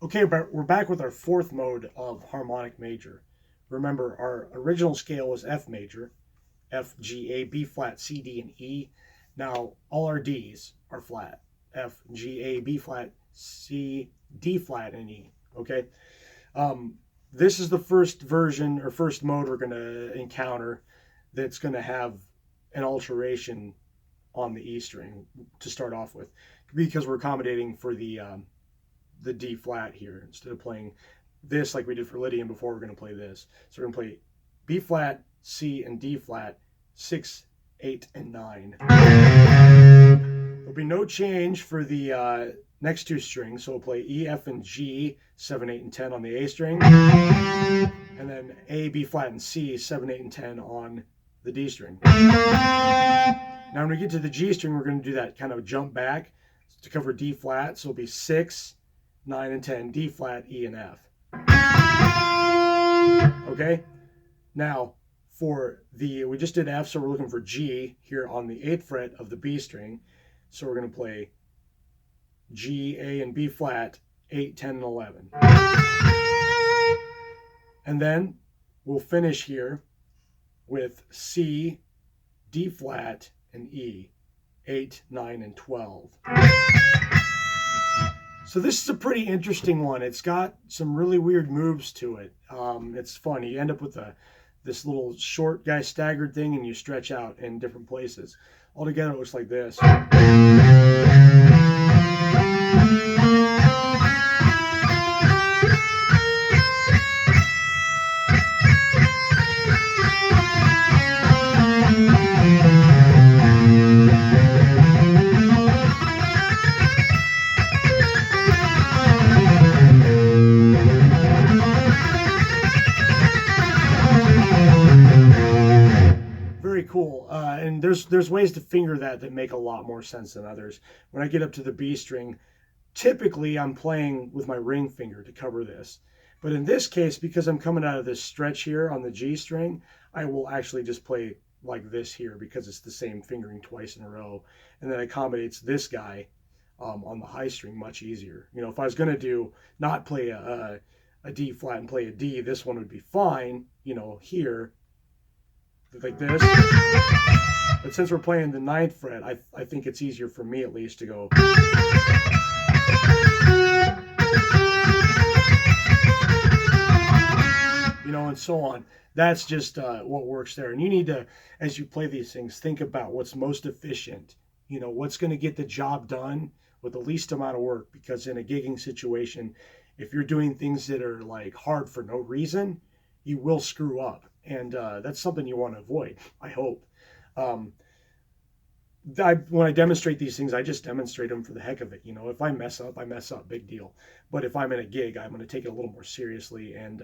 Okay, but we're back with our fourth mode of harmonic major. Remember, our original scale was F major, F, G, A, B flat, C, D, and E. Now, all our Ds are flat. F, G, A, B flat, C, D flat, and E. Okay? Um, this is the first version or first mode we're going to encounter that's going to have an alteration on the E string to start off with, because we're accommodating for the D flat here. Instead of playing this like we did for Lydian before, we're going to play this. So we're going to play B flat, C, and D flat, 6, 8, and 9. There'll be no change for the next two strings. So we'll play E, F, and G, 7, 8, and 10 on the A string. And then A, B flat, and C, 7, 8, and 10 on the D string. Now when we get to the G string, we're going to do that kind of jump back to cover D flat. So it'll be 6, 9, and 10, D flat, E, and F. Okay? Now, we just did F, so we're looking for G here on the 8th fret of the B string. So we're going to play G, A, and B flat, 8, 10, and 11. And then we'll finish here with C, D flat, and E, 8, 9, and 12. So this is a pretty interesting one. It's got some really weird moves to it. It's fun. You end up with this little short guy staggered thing, and you stretch out in different places. Altogether, it looks like this. Very cool. And there's ways to finger that make a lot more sense than others. When I get up to the B string, typically I'm playing with my ring finger to cover this. But in this case, because I'm coming out of this stretch here on the G string, I will actually just play like this here because it's the same fingering twice in a row. And that accommodates this guy on the high string much easier. You know, if I was going to not play a D flat and play a D, this one would be fine, you know, here, like this. But since we're playing the 9th fret, I think it's easier for me at least to go. You know, and so on. That's just what works there. And you need to, as you play these things, think about what's most efficient. You know, what's going to get the job done with the least amount of work. Because in a gigging situation, if you're doing things that are like hard for no reason, you will screw up. And that's something you want to avoid, I hope. When I demonstrate these things, I just demonstrate them for the heck of it. You know, if I mess up, I mess up, big deal. But if I'm in a gig, I'm going to take it a little more seriously and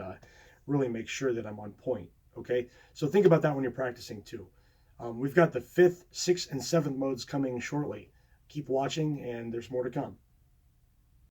really make sure that I'm on point. Okay, so think about that when you're practicing too. We've got the 5th, 6th, and 7th modes coming shortly. Keep watching, and there's more to come.